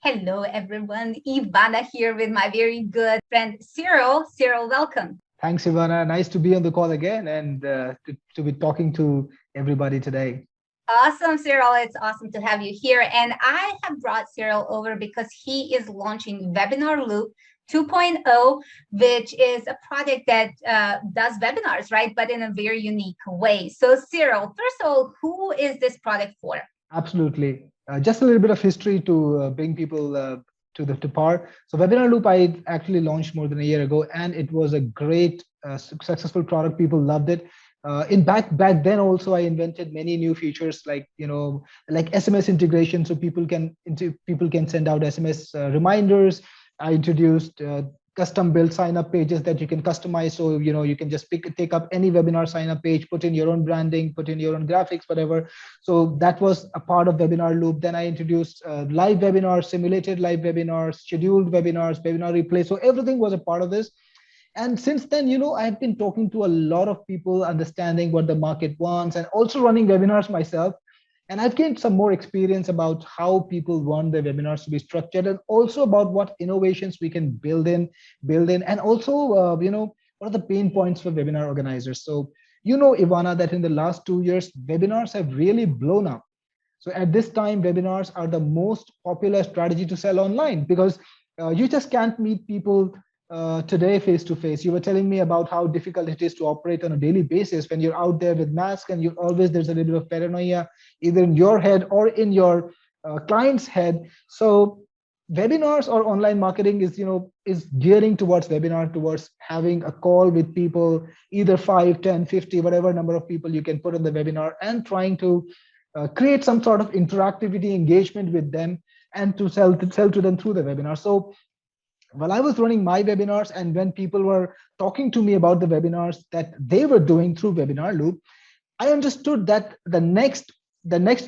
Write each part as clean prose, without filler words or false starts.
Hello, everyone. Ivana here with my very good friend Cyril. Cyril, welcome. Thanks, Ivana. Nice to be on the call again and to be talking to everybody today. Awesome, Cyril. It's awesome to have you here. And I have brought Cyril over because he is launching Webinarloop 2.0, which is a product that does webinars, right? But in a very unique way. So, Cyril, first of all, who is this product for? Absolutely. Just a little bit of history to bring people to par. So Webinar Loop, I actually launched more than a year ago, and it was a great, successful product. People loved it. In back then also, I invented many new features like like SMS integration, so people can send out SMS reminders. I introduced custom built sign up pages that you can customize, so you can just take up any webinar sign up page, put in your own branding, put in your own graphics, whatever. So that was a part of Webinar Loop. Then I introduced live webinars, simulated live webinars, scheduled webinars, webinar replay. So everything was a part of this. And since then, I've been talking to a lot of people, understanding what the market wants, and also running webinars myself. And I've gained some more experience about how people want their webinars to be structured, and also about what innovations we can build in, and also, what are the pain points for webinar organizers. So, Ivana, that in the last 2 years, webinars have really blown up. So at this time, webinars are the most popular strategy to sell online because you just can't meet people today face to face. You were telling me about how difficult it is to operate on a daily basis when you're out there with mask, and there's a little bit of paranoia either in your head or in your client's head. So webinars or online marketing is gearing towards having a call with people, either 5, 10, 50, whatever number of people you can put on the webinar, and trying to create some sort of interactivity engagement with them, and to sell to them through the webinar. So while I was running my webinars, and when people were talking to me about the webinars that they were doing through Webinar Loop, I understood that the next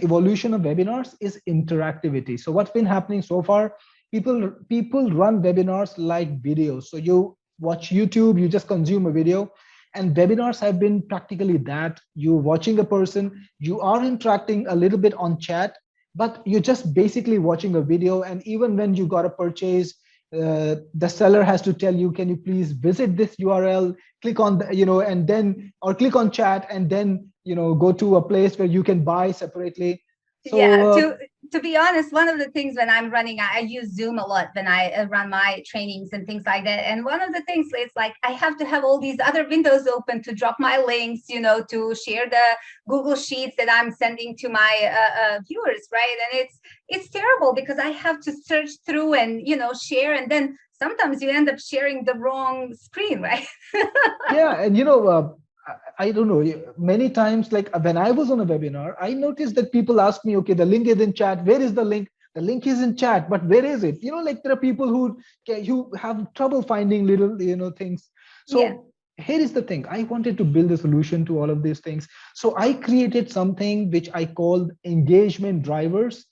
evolution of webinars is interactivity. So what's been happening so far? People run webinars like videos. So you watch YouTube, you just consume a video, and webinars have been practically that. You watching a person, you are interacting a little bit on chat, but you're just basically watching a video. And even when you got a purchase, the seller has to tell you, can you please visit this URL, click on and then, or click on chat, and then go to a place where you can buy separately. So Yeah, to be honest, one of the things when I'm running, I use Zoom a lot when I run my trainings and things like that. And one of the things is like I have to have all these other windows open to drop my links, to share the Google Sheets that I'm sending to my viewers, right? And it's terrible because I have to search through and share, and then sometimes you end up sharing the wrong screen, right? yeah, and I don't know, many times, like when I was on a webinar, I noticed that people ask me, okay, the link is in chat, where is the link? The link is in chat, but where is it? Like there are people who have trouble finding little things. Yeah. So here is the thing, I wanted to build a solution to all of these things. So I created something which I called engagement drivers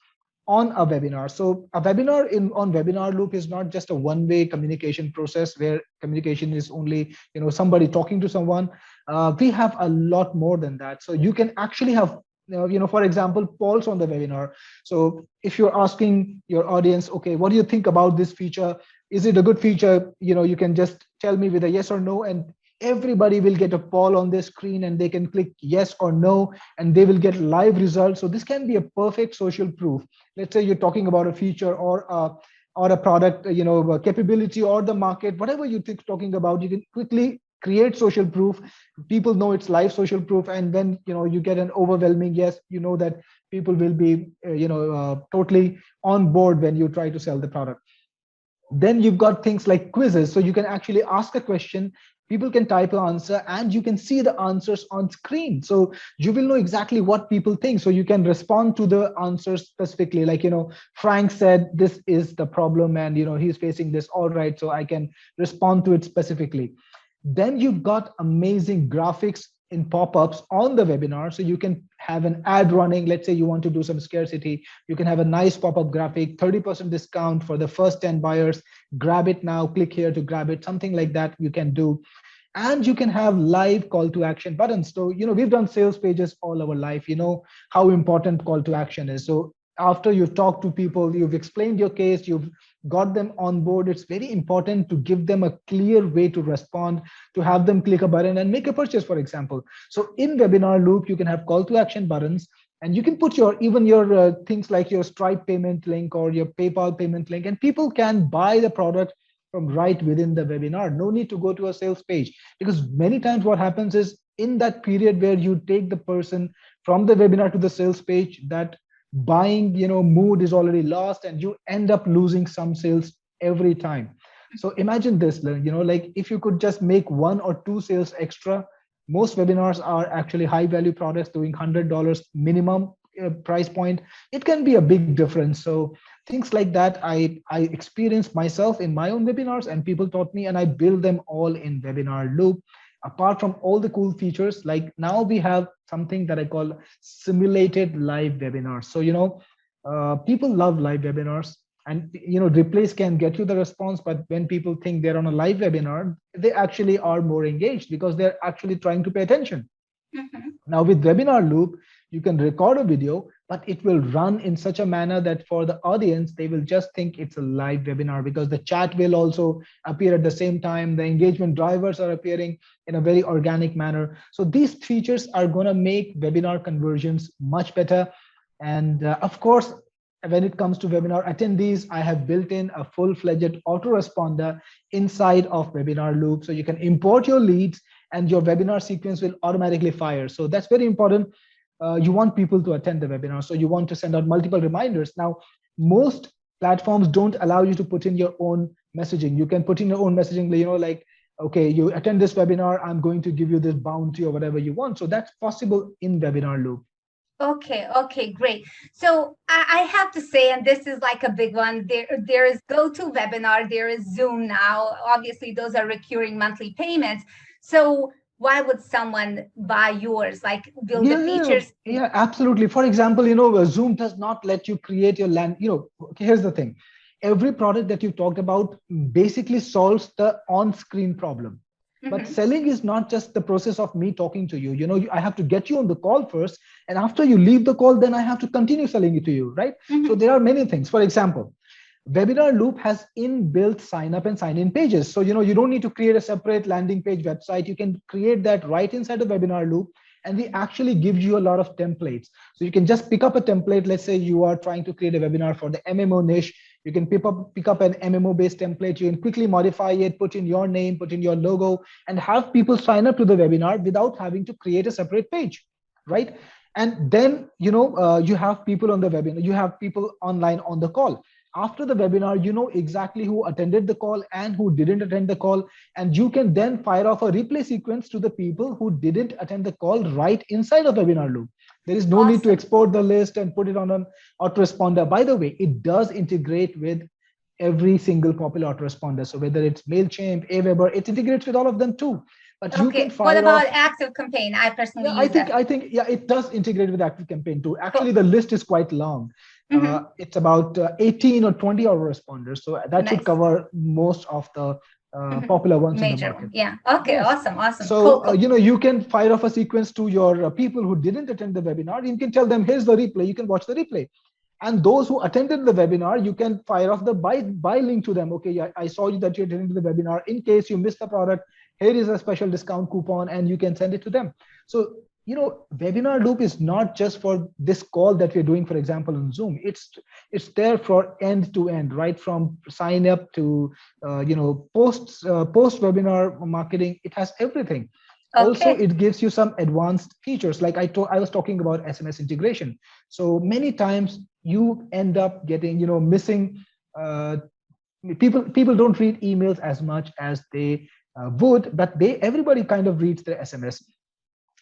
on a webinar. So a webinar on Webinar Loop is not just a one-way communication process where communication is only somebody talking to someone. We have a lot more than that. So you can actually have for example, polls on the webinar. So if you're asking your audience, okay, what do you think about this feature? Is it a good feature? You can just tell me with a yes or no, and everybody will get a poll on their screen, and they can click yes or no, and they will get live results. So this can be a perfect social proof. Let's say you're talking about a feature or a product, a capability or the market, whatever you think talking about, you can quickly create social proof. People know it's live social proof, and then you get an overwhelming yes. That people will be totally on board when you try to sell the product. Then you've got things like quizzes, so you can actually ask a question, people can type an answer, and you can see the answers on screen. So you will know exactly what people think, so you can respond to the answers specifically, like Frank said this is the problem, and he's facing this, all right, so I can respond to it specifically. Then you've got amazing graphics in pop-ups on the webinar. So you can have an ad running. Let's say you want to do some scarcity. You can have a nice pop-up graphic, 30% discount for the first 10 buyers. Grab it now, click here to grab it. Something like that you can do. And you can have live call to action buttons. So, we've done sales pages all our life. How important call to action is. So after you've talked to people, you've explained your case, you've got them on board, it's very important to give them a clear way to respond, to have them click a button and make a purchase, for example. So in Webinarloop, you can have call to action buttons, and you can put your even your things like your Stripe payment link or your PayPal payment link, and people can buy the product from right within the webinar. No need to go to a sales page, because many times what happens is in that period where you take the person from the webinar to the sales page, that buying mood is already lost, and you end up losing some sales every time. So imagine this, like if you could just make one or two sales extra. Most webinars are actually high value products doing $100 minimum price point. It can be a big difference. So things like that I experienced myself in my own webinars, and people taught me, and I build them all in Webinarloop. Apart from all the cool features, like now we have something that I call simulated live webinars. So people love live webinars, and replays can get you the response, but when people think they're on a live webinar, they actually are more engaged because they're actually trying to pay attention. Now with Webinarloop, you can record a video, but it will run in such a manner that for the audience, they will just think it's a live webinar, because the chat will also appear at the same time. The engagement drivers are appearing in a very organic manner. So these features are going to make webinar conversions much better. And of course, when it comes to webinar attendees, I have built in a full-fledged autoresponder inside of Webinarloop. So you can import your leads and your webinar sequence will automatically fire. So that's very important. You want people to attend the webinar, so you want to send out multiple reminders. Now, most platforms don't allow you to put in your own messaging. You can put in your own messaging, like, okay, you attend this webinar, I'm going to give you this bounty or whatever you want. So that's possible in Webinarloop. Okay, great. So I have to say, and this is like a big one, there is GoToWebinar, there is Zoom now. Obviously, those are recurring monthly payments. So why would someone buy yours? Like, will the features? Yeah, absolutely. For example, Zoom does not let you create your land. Okay, here's the thing. Every product that you talked about basically solves the on-screen problem. But selling is not just the process of me talking to you. I have to get you on the call first, and after you leave the call, then I have to continue selling it to you, right? So there are many things. For example, Webinarloop has inbuilt sign up and sign in pages. So you don't need to create a separate landing page website. You can create that right inside of Webinarloop, and we actually give you a lot of templates. So you can just pick up a template. Let's say you are trying to create a webinar for the MMO niche. You can pick up an MMO based template. You can quickly modify it, put in your name, put in your logo, and have people sign up to the webinar without having to create a separate page, right? And then you have people on the webinar. You have people online on the call. After the webinar, you know exactly who attended the call and who didn't attend the call. And you can then fire off a replay sequence to the people who didn't attend the call right inside of Webinarloop. There is no need to export the list and put it on an autoresponder. By the way, it does integrate with every single popular autoresponder. So whether it's MailChimp, Aweber, it integrates with all of them too. But you can fire what about off, ActiveCampaign? I personally use I think, yeah, it does integrate with ActiveCampaign too. Actually, the list is quite long. It's about 18 or 20 autoresponders. So that should cover most of the popular ones in the market. Yeah. Okay. Yes. Awesome. So, cool. You can fire off a sequence to your people who didn't attend the webinar. You can tell them, here's the replay. You can watch the replay. And those who attended the webinar, you can fire off the buy link to them. Okay, yeah, I saw you that you attended the webinar. In case you missed the product, here is a special discount coupon, and you can send it to them. So, Webinarloop is not just for this call that we're doing, for example, on Zoom. It's there for end to end, right from sign up to post webinar marketing. It has everything. Okay. Also, it gives you some advanced features. Like I was talking about SMS integration. So many times you end up getting missing. People don't read emails as much as they would, but everybody kind of reads their SMS.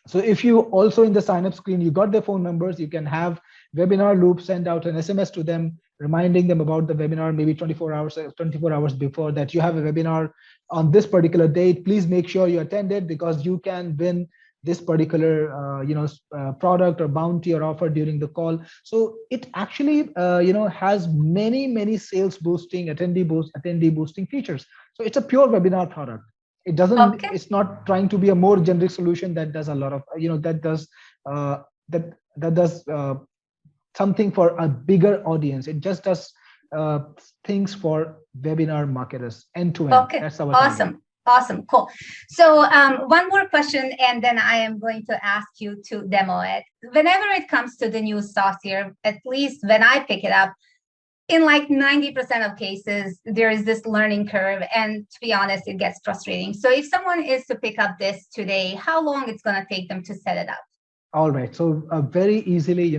So if you also in the sign up screen, you got their phone numbers, you can have Webinarloop send out an SMS to them, reminding them about the webinar, maybe 24 hours before that you have a webinar on this particular date. Please make sure you attended, because you can win this particular product or bounty or offer during the call. So it actually has many sales boosting, attendee boosting features. So it's a pure webinar product. It doesn't. Okay. It's not trying to be a more generic solution that does a lot of that does something for a bigger audience. It just does things for webinar marketers end to end. Okay, That's our awesome. target. Awesome, cool. So one more question, and then I am going to ask you to demo it. Whenever it comes to the new software, at least when I pick it up, in like 90% of cases, there is this learning curve. And to be honest, it gets frustrating. So if someone is to pick up this today, how long it's going to take them to set it up? All right. So very easily,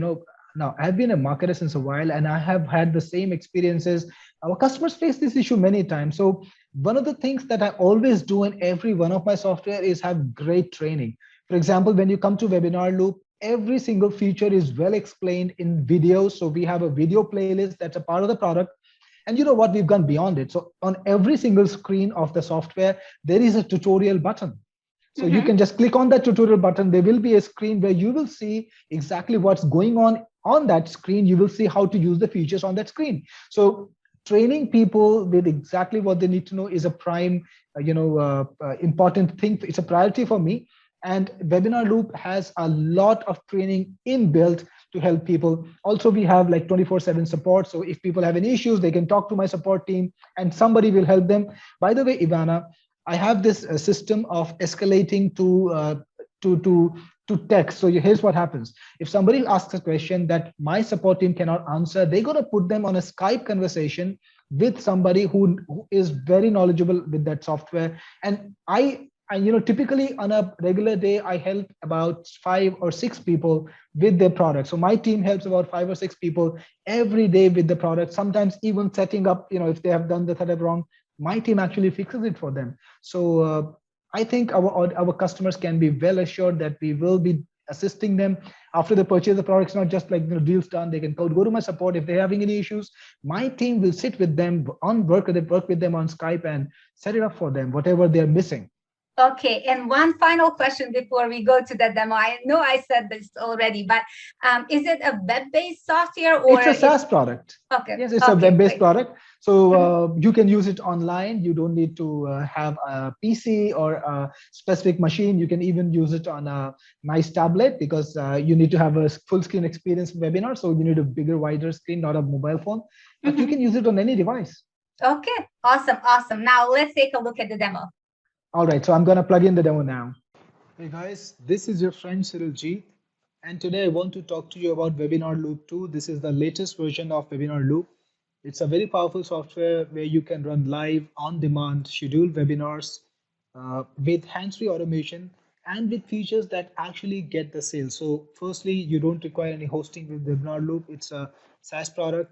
now I've been a marketer since a while, and I have had the same experiences. Our customers face this issue many times. So one of the things that I always do in every one of my software is have great training. For example, when you come to Webinarloop, every single feature is well explained in videos. So we have a video playlist that's a part of the product. And you know what? We've gone beyond it. So on every single screen of the software, there is a tutorial button. So you can just click on that tutorial button. There will be a screen where you will see exactly what's going on that screen. You will see how to use the features on that screen. So training people with exactly what they need to know is a prime, important thing. It's a priority for me. And Webinarloop has a lot of training inbuilt to help people. Also, we have like 24/7 support. So if people have any issues, they can talk to my support team and somebody will help them. By the way, Ivana, I have this system of escalating to text. So here's what happens. If somebody asks a question that my support team cannot answer, they're going to put them on a Skype conversation with somebody who is very knowledgeable with that software. And typically on a regular day, I help about 5 or 6 people with their product. So my team helps about 5 or 6 people every day with the product, sometimes even setting up, if they have done the setup wrong, my team actually fixes it for them. So I think our customers can be well assured that we will be assisting them after they purchase the product. It's not just like deals done. They can go to my support if they're having any issues. My team will sit with them work with them on Skype and set it up for them, whatever they're missing. Okay, and one final question before we go to the demo. I know I said this already, but is it a web-based software or it's a SaaS product? Okay. Yes, it's a web-based product. So you can use it online. You don't need to have a PC or a specific machine. You can even use it on a nice tablet because you need to have a full screen experience webinar. So you need a bigger, wider screen, not a mobile phone. But you can use it on any device. Okay, awesome. Now let's take a look at the demo. All right, so I'm going to plug in the demo now. Hey guys, this is your friend Cyril G. And today I want to talk to you about Webinarloop 2. This is the latest version of Webinarloop. It's a very powerful software where you can run live, on-demand, scheduled webinars with hands-free automation and with features that actually get the sale. So firstly, you don't require any hosting with Webinarloop. It's a SaaS product.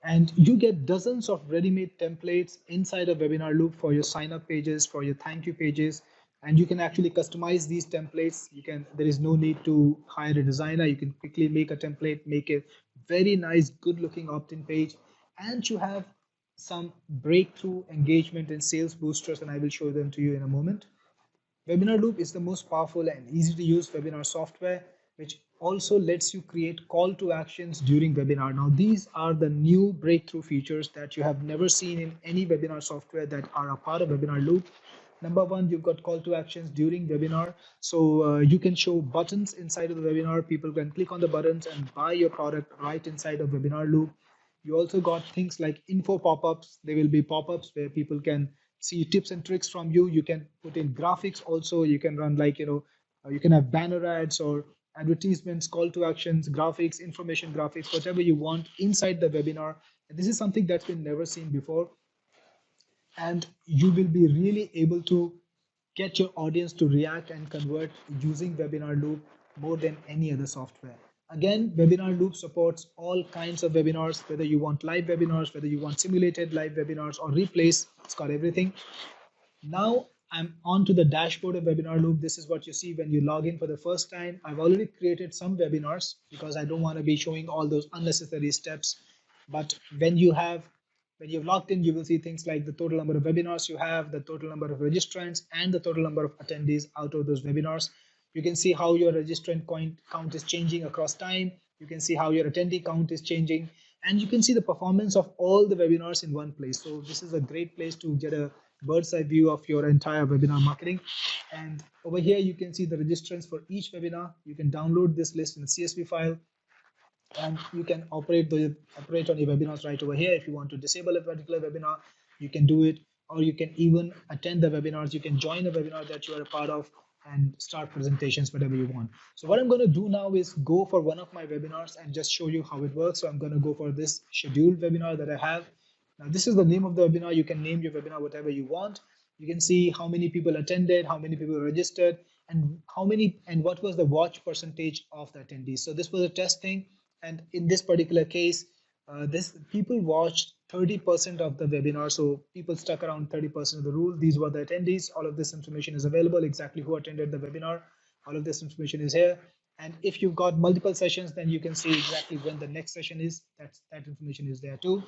And you get dozens of ready-made templates inside a Webinarloop for your sign-up pages, for your thank you pages, and you can actually customize these templates. There is no need to hire a designer. You can quickly make a template, make a very nice, good-looking opt-in page, and you have some breakthrough engagement and sales boosters, and I will show them to you in a moment. Webinarloop is the most powerful and easy to use webinar software, which also lets you create call to actions during webinar. Now, these are the new breakthrough features that you have never seen in any webinar software that are a part of Webinarloop. Number one, you've got call to actions during webinar. So you can show buttons inside of the webinar. People can click on the buttons and buy your product right inside of Webinarloop. You also got things like info pop-ups. There will be pop-ups where people can see tips and tricks from you. You can put in graphics also. You can run you can have banner ads or advertisements, call to actions, graphics, information graphics, whatever you want inside the webinar. And this is something that's been never seen before. And you will be really able to get your audience to react and convert using Webinarloop more than any other software. Again, Webinarloop supports all kinds of webinars, whether you want live webinars, whether you want simulated live webinars or replays, it's got everything. Now I'm on to the dashboard of Webinarloop. This is what you see when you log in for the first time. I've already created some webinars because I don't want to be showing all those unnecessary steps. But when you've logged in, you will see things like the total number of webinars you have, the total number of registrants, and the total number of attendees out of those webinars. You can see how your registrant count is changing across time. You can see how your attendee count is changing. And you can see the performance of all the webinars in one place. So this is a great place to get a bird's eye view of your entire webinar marketing. And over here, you can see the registrants for each webinar. You can download this list in a CSV file. and you can operate on your webinars right over here. If you want to disable a particular webinar, you can do it, or you can even attend the webinars. You can join a webinar that you are a part of and start presentations whatever you want. So what I'm going to do now is go for one of my webinars and just show you how it works. So I'm going to go for this scheduled webinar that I have. Now this is the name of the webinar. You can name your webinar whatever you want. You can see how many people attended, how many people registered, and how many and what was the watch percentage of the attendees. So this was a test thing, and in this particular case, this people watched 30% of the webinar. So people stuck around 30% of the rule. These were the attendees. All of this information is available, exactly who attended the webinar. All of this information is here. And if you've got multiple sessions, then you can see exactly when the next session is. That information is there too.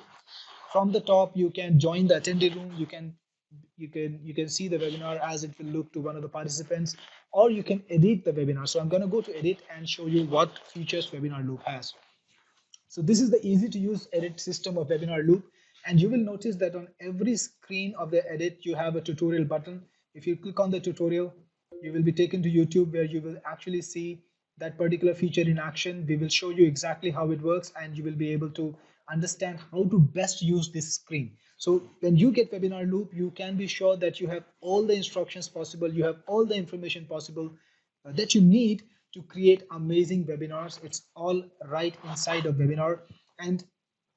From the top, you can join the attendee room. You can see the webinar as it will look to one of the participants, or you can edit the webinar. So I'm going to go to edit and show you what features Webinarloop has. So this is the easy to use edit system of Webinarloop, and you will notice that on every screen of the edit you have a tutorial button. If you click on the tutorial, you will be taken to YouTube, where you will actually see that particular feature in action. We will show you exactly how it works, and you will be able to understand how to best use this screen. So when you get Webinarloop, you can be sure that you have all the instructions possible, you have all the information possible that you need to create amazing webinars. It's all right inside of webinar. And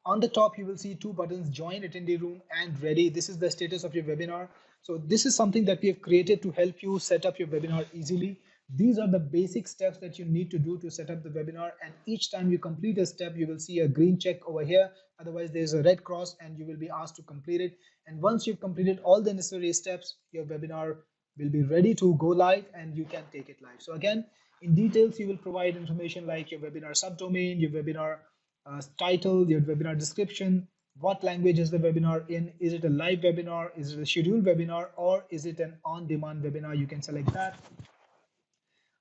on the top, you will see two buttons: join attendee room and ready. This is the status of your webinar. So this is something that we have created to help you set up your webinar easily. These are the basic steps that you need to do to set up the webinar. And each time you complete a step, you will see a green check over here. Otherwise, there's a red cross and you will be asked to complete it. And once you've completed all the necessary steps, your webinar will be ready to go live and you can take it live. So again, in details, you will provide information like your webinar subdomain, your webinar title, your webinar description, what language is the webinar in, is it a live webinar, is it a scheduled webinar, or is it an on-demand webinar? You can select that.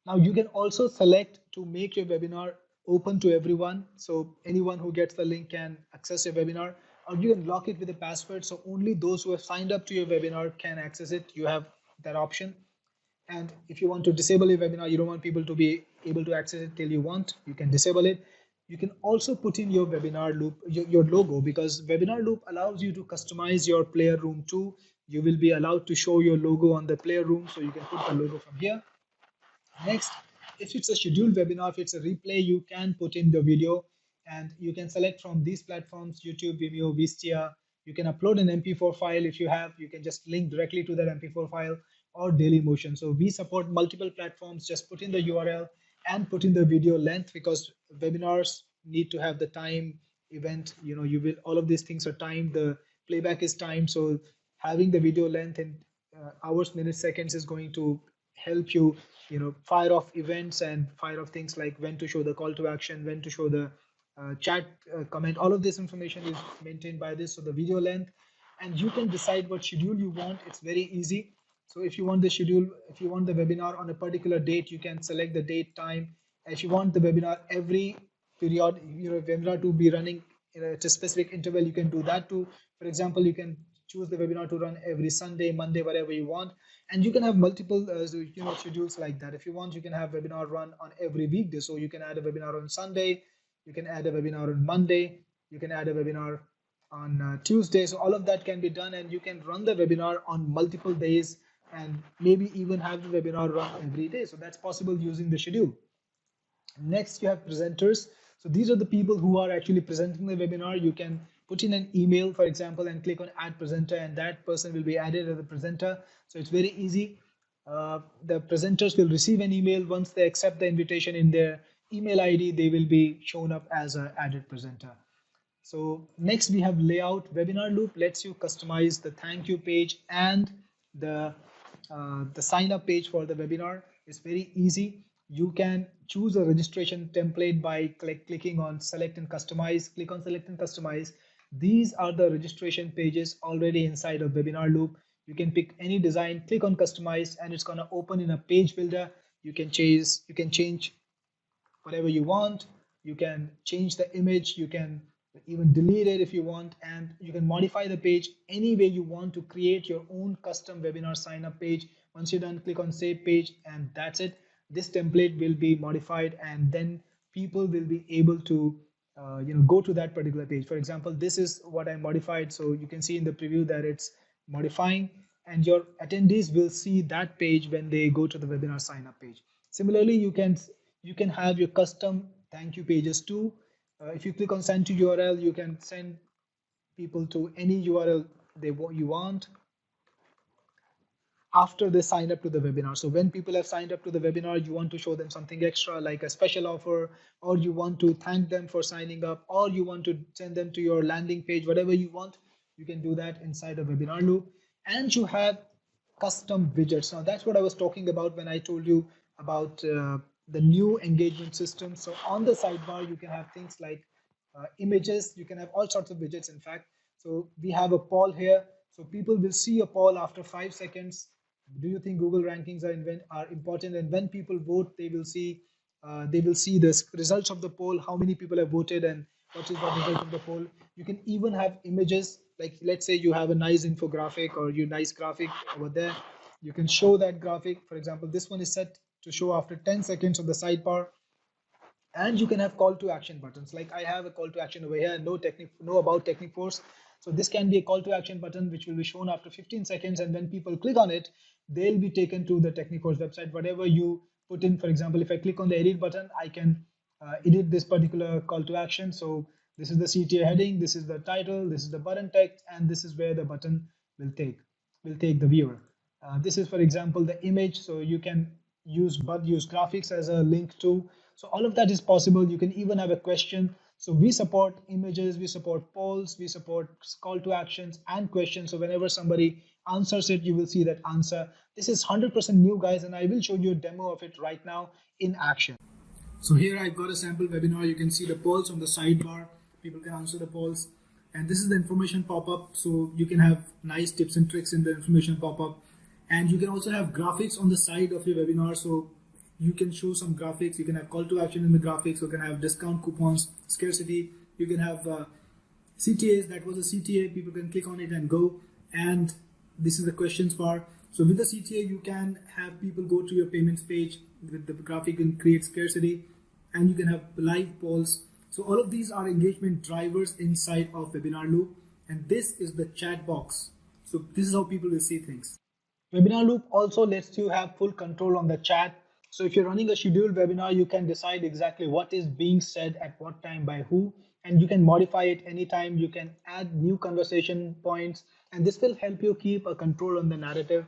Now you can also select to make your webinar open to everyone. So anyone who gets the link can access your webinar, or you can lock it with a password. So only those who have signed up to your webinar can access it. You have that option. And if you want to disable your webinar, you don't want people to be able to access it till you want, you can disable it. You can also put in your webinar loop, your logo, because webinar loop allows you to customize your player room too. You will be allowed to show your logo on the player room, so you can put the logo from here. Next, if it's a scheduled webinar, if it's a replay, you can put in the video, and you can select from these platforms: YouTube, Vimeo, Vistia. You can upload an MP4 file if you have. You can just link directly to that MP4 file, or Dailymotion. So we support multiple platforms. Just put in the URL and put in the video length, because webinars need to have the time event. You will, all of these things are timed. The playback is timed. So having the video length in hours, minutes, seconds is going to help you fire off events and fire off things like when to show the call to action, when to show the chat comment. All of this information is maintained by this. So the video length, and you can decide what schedule you want. It's very easy. So if you want the schedule, if you want the webinar on a particular date, you can select the date, time. If you want the webinar every period, webinar to be running at a specific interval, you can do that too. For example, you can choose the webinar to run every Sunday, Monday, whatever you want. And you can have multiple schedules like that. If you want, you can have webinar run on every weekday. So you can add a webinar on Sunday, you can add a webinar on Monday, you can add a webinar on Tuesday. So all of that can be done, and you can run the webinar on multiple days, and maybe even have the webinar run every day. So that's possible using the schedule. Next, you have presenters. So these are the people who are actually presenting the webinar. You can put in an email, for example, and click on add presenter, and that person will be added as a presenter. So it's very easy. The presenters will receive an email. Once they accept the invitation in their email ID, they will be shown up as an added presenter. So next we have layout. Webinarloop lets you customize the thank you page and the sign up page for the webinar. It's very easy. You can choose a registration template by clicking on select and customize. Click on select and customize. These are the registration pages already inside of Webinarloop. You can pick any design, click on customize, and it's going to open in a page builder. You can change whatever you want. You can change the image, you can even delete it if you want, and you can modify the page any way you want to create your own custom webinar sign up page. Once you're done, click on save page, and that's it. This template will be modified, and then people will be able to go to that particular page. For example, this is what I modified. So you can see in the preview that it's modifying, and your attendees will see that page when they go to the webinar sign up page. Similarly, you can have your custom thank you pages too. If you click on send to URL, you can send people to any URL you want after they sign up to the webinar. So when people have signed up to the webinar, you want to show them something extra like a special offer, or you want to thank them for signing up, or you want to send them to your landing page, whatever you want, you can do that inside of Webinarloop. And you have custom widgets. Now that's what I was talking about when I told you about the new engagement system. So on the sidebar, you can have things like images, you can have all sorts of widgets, in fact. So we have a poll here. So people will see a poll after 5 seconds. Do you think Google rankings are important? And when people vote, they will see the results of the poll, how many people have voted, and what is the result of the poll. You can even have images, like let's say you have a nice infographic or your nice graphic over there. You can show that graphic. For example, this one is set to show after 10 seconds on the sidebar. And you can have call to action buttons. Like I have a call to action over here, no about Techniforce. So this can be a call to action button which will be shown after 15 seconds, and when people click on it, they'll be taken to the Techniforce website. Whatever you put in, for example, if I click on the edit button, I can edit this particular call to action. So this is the CTA heading, this is the title, this is the button text, and this is where the button will take the viewer. This is, for example, the image. So you can use graphics as a link too. So all of that is possible. You can even have a question. So we support images, we support polls, we support call to actions and questions. So whenever somebody answers it, you will see that answer. This is 100% new, guys, and I will show you a demo of it right now in action. So here I've got a sample webinar. You can see the polls on the sidebar. People can answer the polls. And this is the information pop-up. So you can have nice tips and tricks in the information pop-up. And you can also have graphics on the side of your webinar. So you can show some graphics. You can have call to action in the graphics. You can have discount coupons, scarcity. You can have CTAs. That was a CTA. People can click on it and go. And this is the questions bar. So with the CTA, you can have people go to your payments page with the graphic and create scarcity. And you can have live polls. So all of these are engagement drivers inside of Webinarloop. And this is the chat box. So this is how people will see things. Webinarloop also lets you have full control on the chat. So if you're running a scheduled webinar, you can decide exactly what is being said at what time by who, and you can modify it anytime. You can add new conversation points, and this will help you keep a control on the narrative.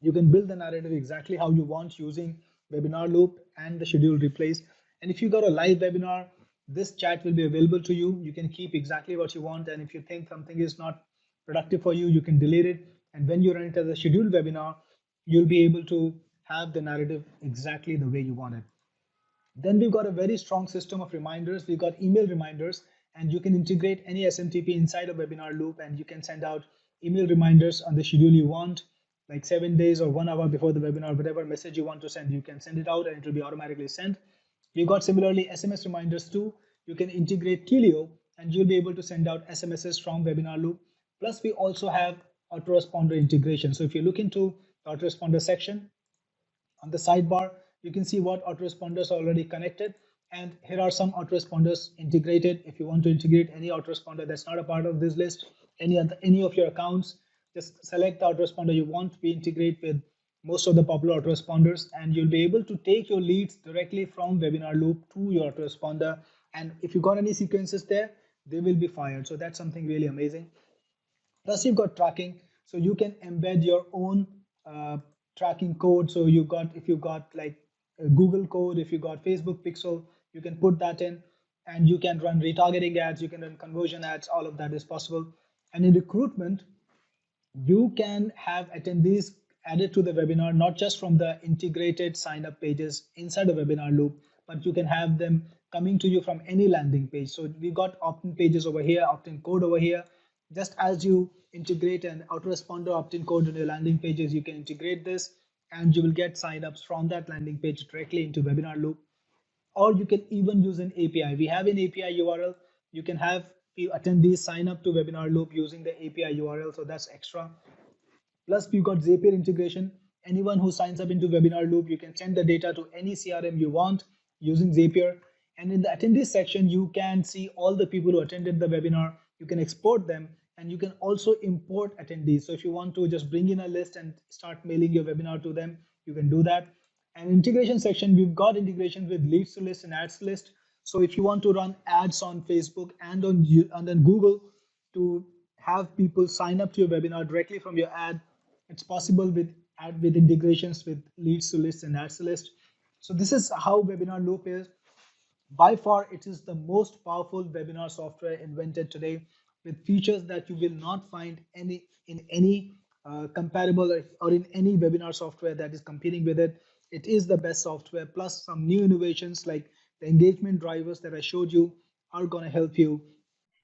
You can build the narrative exactly how you want using Webinarloop and the scheduled replays. And if you got a live webinar, this chat will be available to you. You can keep exactly what you want, and if you think something is not productive for you, you can delete it. And when you run it as a scheduled webinar, you'll be able to have the narrative exactly the way you want it. Then we've got a very strong system of reminders. We've got email reminders, and you can integrate any SMTP inside a Webinarloop, and you can send out email reminders on the schedule you want, like 7 days or 1 hour before the webinar. Whatever message you want to send, you can send it out and it will be automatically sent. We've got similarly SMS reminders too. You can integrate Twilio and you'll be able to send out SMSs from Webinarloop. Plus we also have Autoresponder integration. So if you look into the Autoresponder section, on the sidebar, you can see what autoresponders are already connected. And here are some autoresponders integrated. If you want to integrate any autoresponder that's not a part of this list, any of your accounts, just select the autoresponder you want. We integrate with most of the popular autoresponders, and you'll be able to take your leads directly from Webinarloop to your autoresponder. And if you got any sequences there, they will be fired. So that's something really amazing. Plus you've got tracking, so you can embed your own tracking code. So if you got like a Google code, if you got Facebook pixel, you can put that in, and you can run retargeting ads, you can run conversion ads. All of that is possible. And in recruitment, you can have attendees added to the webinar, not just from the integrated sign up pages inside the Webinarloop, but you can have them coming to you from any landing page. So we've got opt-in pages over here, opt-in code over here. Just as you integrate an autoresponder opt-in code on your landing pages, you can integrate this and you will get signups from that landing page directly into Webinarloop. Or you can even use an API. We have an API URL. You can have attendees sign up to Webinarloop using the API URL, so that's extra. Plus we've got Zapier integration. Anyone who signs up into Webinarloop, you can send the data to any CRM you want using Zapier. And in the attendees section, you can see all the people who attended the webinar. You can export them, and you can also import attendees. So if you want to just bring in a list and start mailing your webinar to them, you can do that. And integration section, we've got integration with leads to list and ads to list. So if you want to run ads on Facebook and on Google to have people sign up to your webinar directly from your ad, it's possible with integrations with leads to list and ads to list. So this is how Webinarloop is. By far, it is the most powerful webinar software invented today, with features that you will not find in any comparable or in any webinar software that is competing with it. It is the best software, plus some new innovations like the engagement drivers that I showed you are going to help you.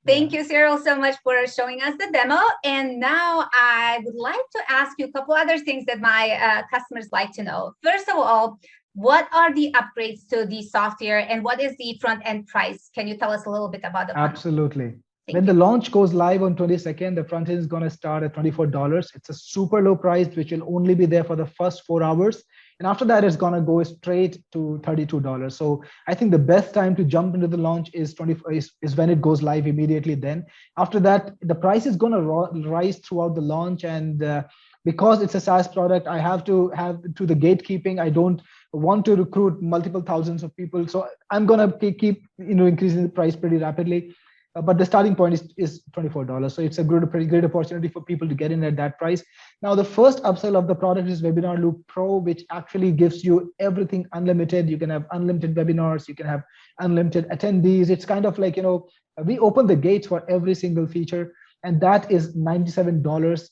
Thank you, Cyril, so much for showing us the demo. And now I would like to ask you a couple other things that my customers like to know. First of all, what are the upgrades to the software and what is the front end price? Can you tell us a little bit about the front end? Absolutely. When the launch goes live on 22nd, the front end is going to start at $24. It's a super low price, which will only be there for the first 4 hours. And after that, it's going to go straight to $32. So I think the best time to jump into the launch is when it goes live immediately then. After that, the price is going to rise throughout the launch. And because it's a SaaS product, I have to have to the gatekeeping. I don't want to recruit multiple thousands of people. So I'm going to keep increasing the price pretty rapidly. But the starting point is $24. So it's a pretty great opportunity for people to get in at that price. Now, the first upsell of the product is Webinarloop Pro, which actually gives you everything unlimited. You can have unlimited webinars. You can have unlimited attendees. It's kind of like, we open the gates for every single feature. And that is $97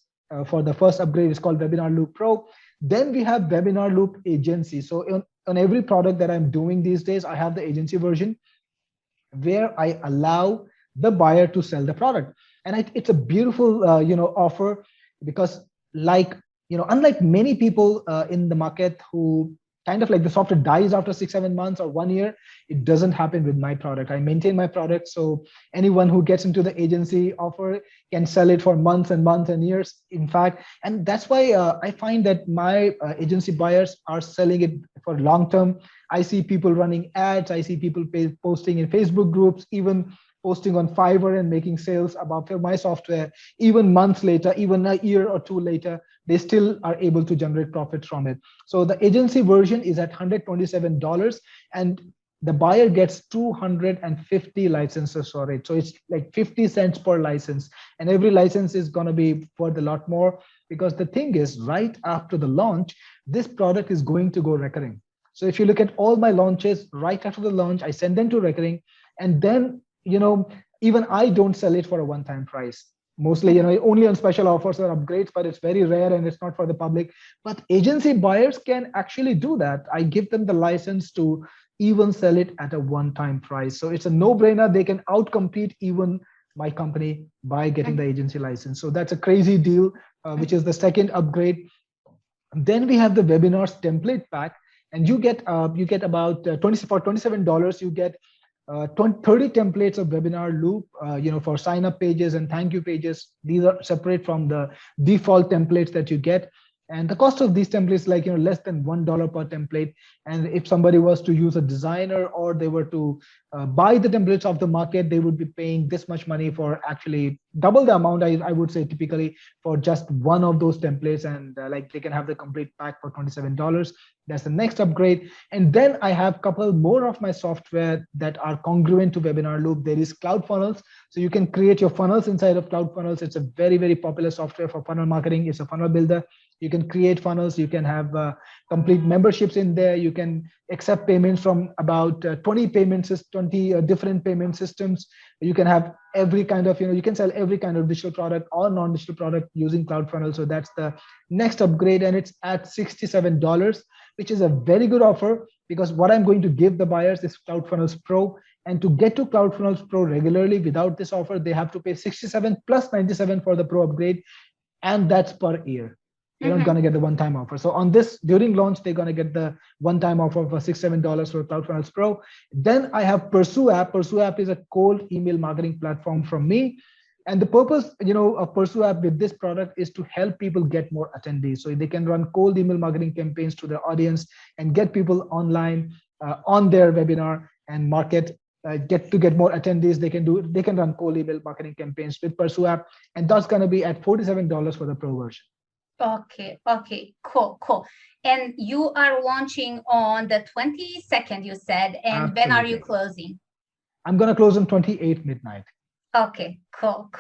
for the first upgrade. It's called Webinarloop Pro. Then we have Webinarloop Agency. So on every product that I'm doing these days, I have the agency version where I allow the buyer to sell the product. And it's a beautiful offer, because unlike many people in the market who kind of like the software dies after 6-7 months or 1 year, it doesn't happen with my product. I maintain my product, so anyone who gets into the agency offer can sell it for months and months and years, in fact. And that's why I find that my agency buyers are selling it for long term. I see people running ads. I see people posting in Facebook groups, even posting on Fiverr and making sales about my software. Even months later, even a year or two later, they still are able to generate profits from it. So the agency version is at $127, and the buyer gets 250 licenses for it. So it's like 50 cents per license, and every license is going to be worth a lot more, because the thing is, right after the launch, this product is going to go recurring. So if you look at all my launches, right after the launch, I send them to recurring, and then even I don't sell it for a one-time price. Mostly, only on special offers or upgrades, but it's very rare and it's not for the public. But agency buyers can actually do that. I give them the license to even sell it at a one-time price. So it's a no-brainer. They can outcompete even my company by getting the agency license. So that's a crazy deal, which is the second upgrade. Then we have the webinars template pack, and you get about for $27, you get 30 templates of Webinarloop, for sign-up pages and thank you pages. These are separate from the default templates that you get. And the cost of these templates, less than $1 per template. And if somebody was to use a designer, or they were to buy the templates off the market, they would be paying this much money for actually double the amount, I would say, typically, for just one of those templates. And they can have the complete pack for $27. That's the next upgrade. And then I have a couple more of my software that are congruent to Webinarloop. There is CloudFunnels. So you can create your funnels inside of CloudFunnels. It's a very, very popular software for funnel marketing. It's a funnel builder. You can create funnels. You can have complete memberships in there. You can accept payments from about 20 different payment systems. You can have every kind of, you can sell every kind of digital product or non-digital product using CloudFunnels. So that's the next upgrade, and it's at $67, which is a very good offer, because what I'm going to give the buyers is CloudFunnels Pro. And to get to CloudFunnels Pro regularly without this offer, they have to pay $67 plus $97 for the Pro upgrade, and that's per year. You're not going to get the one-time offer. So on this, during launch, they're going to get the one-time offer for $6-7 for CloudFunnels Pro. Then I have Pursue App. Pursue App is a cold email marketing platform from me. And the purpose, of Pursue App with this product is to help people get more attendees. So they can run cold email marketing campaigns to their audience and get people online on their webinar. and market, get more attendees. They can run cold email marketing campaigns with Pursue app, and that's going to be at $47 for the pro version. Okay, cool. And you are launching on the 22nd, you said, and Absolutely. when are you closing? I'm going to close on 28th midnight. Okay, cool.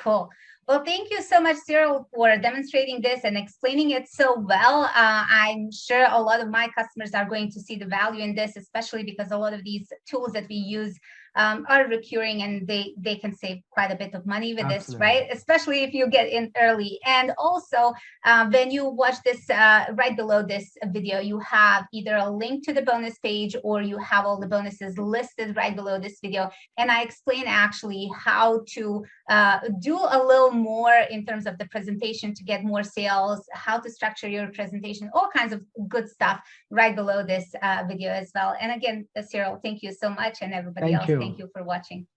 Well, thank you so much, Cyril, for demonstrating this and explaining it so well. I'm sure a lot of my customers are going to see the value in this, especially because a lot of these tools that we use are recurring, and they can save quite a bit of money with this, right? Especially if you get in early. And also, when you watch this, right below this video, you have either a link to the bonus page, or you have all the bonuses listed right below this video. And I explain actually how to do a little more in terms of the presentation to get more sales, how to structure your presentation, all kinds of good stuff right below this video as well. And again, Cyril, thank you so much, and everybody else, thank you for watching.